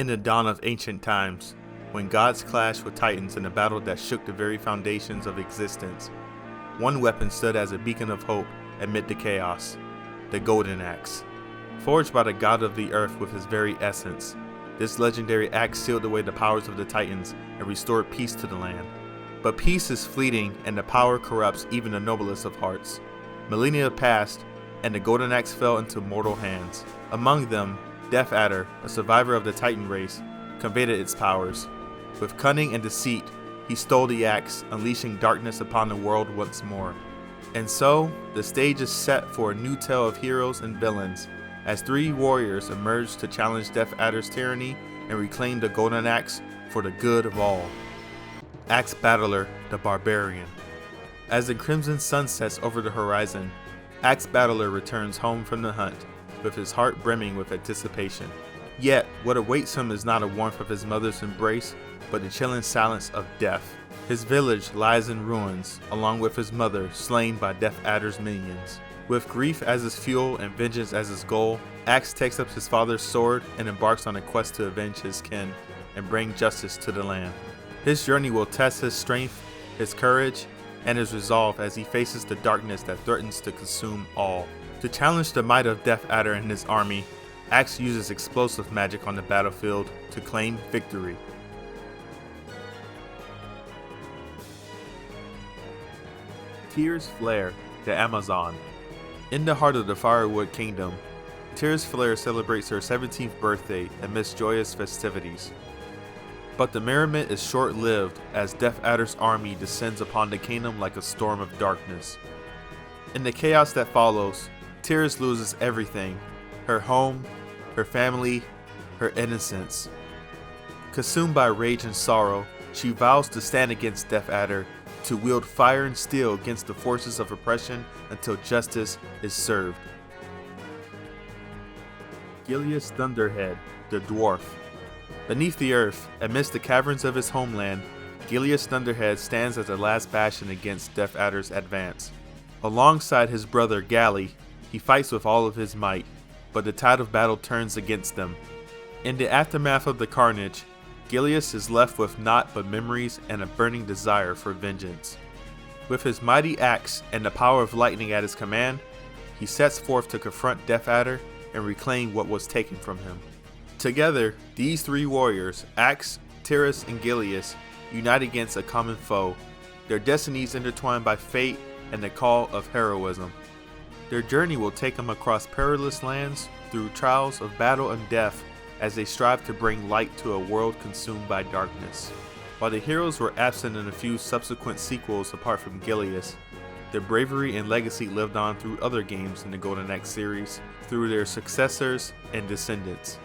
In the dawn of ancient times, when gods clashed with titans in a battle that shook the very foundations of existence, one weapon stood as a beacon of hope amid the chaos, the golden axe. Forged by the god of the earth with his very essence, this legendary axe sealed away the powers of the titans and restored peace to the land. But peace is fleeting and the power corrupts even the noblest of hearts. Millennia passed and the golden axe fell into mortal hands. Among them, Death Adder, a survivor of the Titan race, conveyed its powers. With cunning and deceit, he stole the axe, unleashing darkness upon the world once more. And so, the stage is set for a new tale of heroes and villains, as three warriors emerge to challenge Death Adder's tyranny and reclaim the golden axe for the good of all. Axe Battler, the Barbarian. As the crimson sun sets over the horizon, Axe Battler returns home from the hunt, with his heart brimming with anticipation. Yet, what awaits him is not a warmth of his mother's embrace, but the chilling silence of death. His village lies in ruins, along with his mother slain by Death Adder's minions. With grief as his fuel and vengeance as his goal, Axe takes up his father's sword and embarks on a quest to avenge his kin and bring justice to the land. His journey will test his strength, his courage, and his resolve as he faces the darkness that threatens to consume all. To challenge the might of Death Adder and his army, Axe uses explosive magic on the battlefield to claim victory. Tyris Flare, the Amazon. In the heart of the Firewood Kingdom, Tyris Flare celebrates her 17th birthday amidst joyous festivities. But the merriment is short-lived as Death Adder's army descends upon the kingdom like a storm of darkness. In the chaos that follows, Tyris loses everything: her home, her family, her innocence. Consumed by rage and sorrow, she vows to stand against Death Adder, to wield fire and steel against the forces of oppression until justice is served. Gilius Thunderhead, the Dwarf. Beneath the earth, amidst the caverns of his homeland, Gilius Thunderhead stands as the last bastion against Death Adder's advance. Alongside his brother Galli, he fights with all of his might, but the tide of battle turns against them. In the aftermath of the carnage, Gilius is left with naught but memories and a burning desire for vengeance. With his mighty axe and the power of lightning at his command, he sets forth to confront Death Adder and reclaim what was taken from him. Together, these three warriors, Axe, Tyris, and Gilius, unite against a common foe, their destinies intertwined by fate and the call of heroism. Their journey will take them across perilous lands, through trials of battle and death, as they strive to bring light to a world consumed by darkness. While the heroes were absent in a few subsequent sequels apart from Gilius, their bravery and legacy lived on through other games in the Golden Axe series, through their successors and descendants.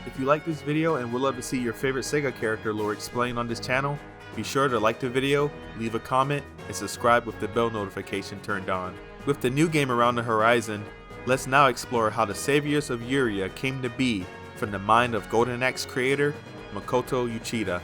If you like this video and would love to see your favorite SEGA character lore explained on this channel, be sure to like the video, leave a comment, and subscribe with the bell notification turned on. With the new game around the horizon, let's now explore how the Saviors of Yuria came to be from the mind of Golden Axe creator Makoto Uchida.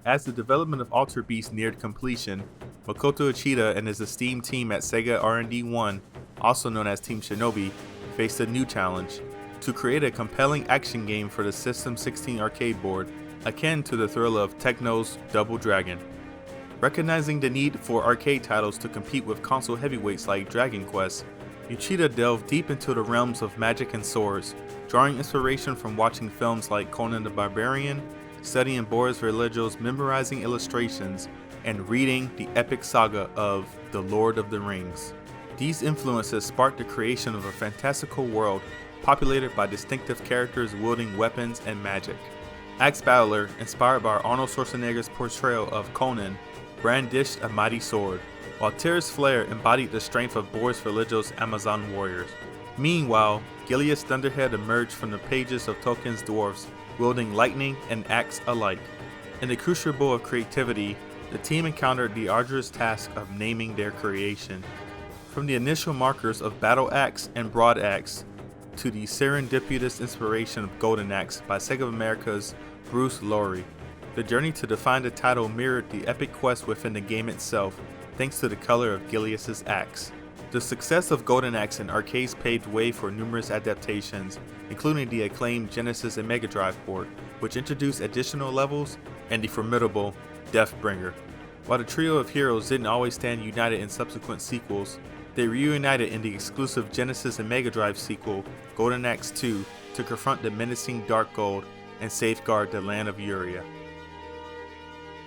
As the development of Alter Beast neared completion, Makoto Uchida and his esteemed team at SEGA R&D 1, also known as Team Shinobi, faced a new challenge: to create a compelling action game for the System 16 arcade board, akin to the thrill of Techno's Double Dragon. Recognizing the need for arcade titles to compete with console heavyweights like Dragon Quest, Uchida delved deep into the realms of magic and swords, drawing inspiration from watching films like Conan the Barbarian, studying Boris Vallejo's memorizing illustrations, and reading the epic saga of The Lord of the Rings. These influences sparked the creation of a fantastical world populated by distinctive characters wielding weapons and magic. Axe Battler, inspired by Arnold Schwarzenegger's portrayal of Conan, brandished a mighty sword, while Tyris Flare embodied the strength of Boris Vallejo's Amazon warriors. Meanwhile, Gilius Thunderhead emerged from the pages of Tolkien's dwarves, wielding lightning and axe alike. In the crucible of creativity, the team encountered the arduous task of naming their creation. From the initial markers of Battle Axe and Broad Axe, to the serendipitous inspiration of Golden Axe by SEGA America's Bruce Lowry, the journey to define the title mirrored the epic quest within the game itself, thanks to the color of Gilius' axe. The success of Golden Axe in arcades paved way for numerous adaptations, including the acclaimed Genesis and Mega Drive port, which introduced additional levels, and the formidable Deathbringer. While the trio of heroes didn't always stand united in subsequent sequels, they reunited in the exclusive Genesis and Mega Drive sequel, Golden Axe 2, to confront the menacing Dark Gold and safeguard the land of Yuria.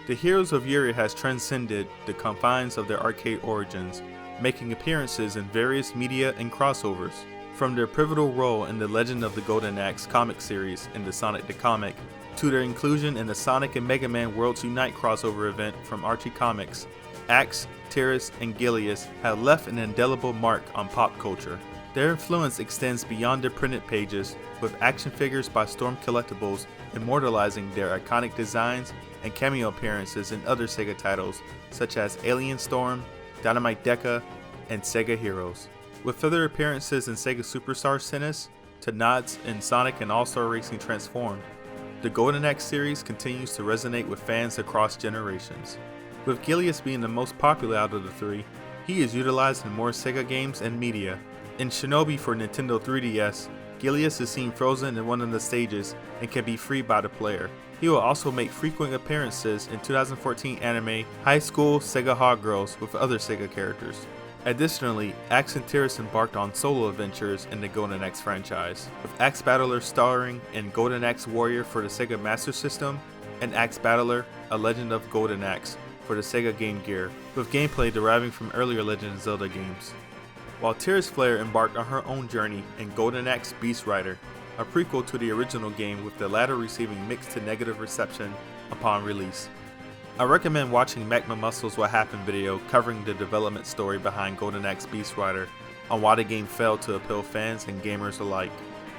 The Heroes of Yuria has transcended the confines of their arcade origins, making appearances in various media and crossovers. From their pivotal role in the Legend of the Golden Axe comic series in the Sonic the Comic, to their inclusion in the Sonic and Mega Man Worlds Unite crossover event from Archie Comics, Axe, Tyris, and Gilius have left an indelible mark on pop culture. Their influence extends beyond their printed pages, with action figures by Storm Collectibles immortalizing their iconic designs and cameo appearances in other SEGA titles such as Alien Storm, Dynamite Deca, and SEGA Heroes. With further appearances in SEGA Superstar Tennis to nods in Sonic and All-Star Racing Transformed, the Golden Axe series continues to resonate with fans across generations. With Gilius being the most popular out of the three, he is utilized in more SEGA games and media. In Shinobi for Nintendo 3DS, Gilius is seen frozen in one of the stages and can be freed by the player. He will also make frequent appearances in 2014 anime High School SEGA Hot Girls with other SEGA characters. Additionally, Axe and Tyris embarked on solo adventures in the Golden Axe franchise, with Axe Battler starring in Golden Axe Warrior for the SEGA Master System and Axe Battler: A Legend of Golden Axe for the SEGA Game Gear, with gameplay deriving from earlier Legend of Zelda games. While Tyris Flare embarked on her own journey in Golden Axe Beast Rider, a prequel to the original game, with the latter receiving mixed to negative reception upon release. I recommend watching Magma Muscle's What Happened video covering the development story behind Golden Axe Beast Rider on why the game failed to appeal fans and gamers alike.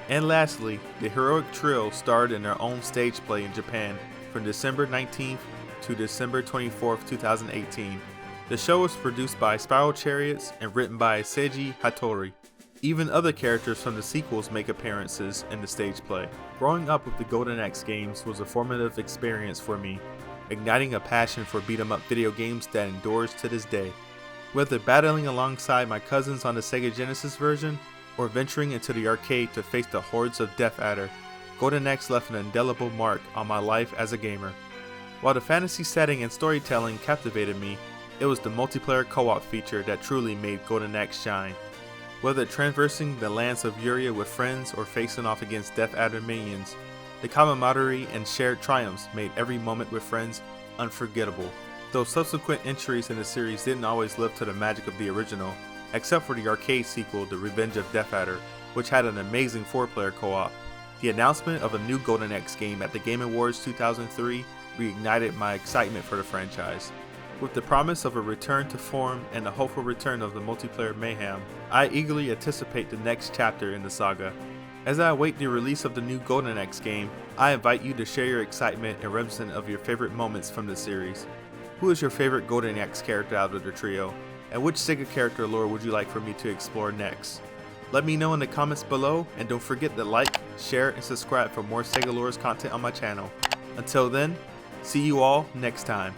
And lastly, the heroic trio starred in their own stage play in Japan from December 19th to December 24th, 2018. The show was produced by Spiral Chariots and written by Seiji Hattori. Even other characters from the sequels make appearances in the stage play. Growing up with the Golden Axe games was a formative experience for me, igniting a passion for beat-em-up video games that endures to this day. Whether battling alongside my cousins on the Sega Genesis version, or venturing into the arcade to face the hordes of Death Adder, Golden Axe left an indelible mark on my life as a gamer. While the fantasy setting and storytelling captivated me, it was the multiplayer co-op feature that truly made Golden Axe shine. Whether traversing the lands of Yuria with friends or facing off against Death Adder minions, the camaraderie and shared triumphs made every moment with friends unforgettable. Though subsequent entries in the series didn't always live to the magic of the original, except for the arcade sequel The Revenge of Death Adder, which had an amazing 4-player co-op. The announcement of a new Golden Axe game at the Game Awards 2003 reignited my excitement for the franchise. With the promise of a return to form and the hopeful return of the multiplayer mayhem, I eagerly anticipate the next chapter in the saga. As I await the release of the new Golden Axe game, I invite you to share your excitement and reminiscence of your favorite moments from the series. Who is your favorite Golden Axe character out of the trio, and which SEGA character lore would you like for me to explore next? Let me know in the comments below, and don't forget to like, share, and subscribe for more SEGA Lores content on my channel. Until then, see you all next time.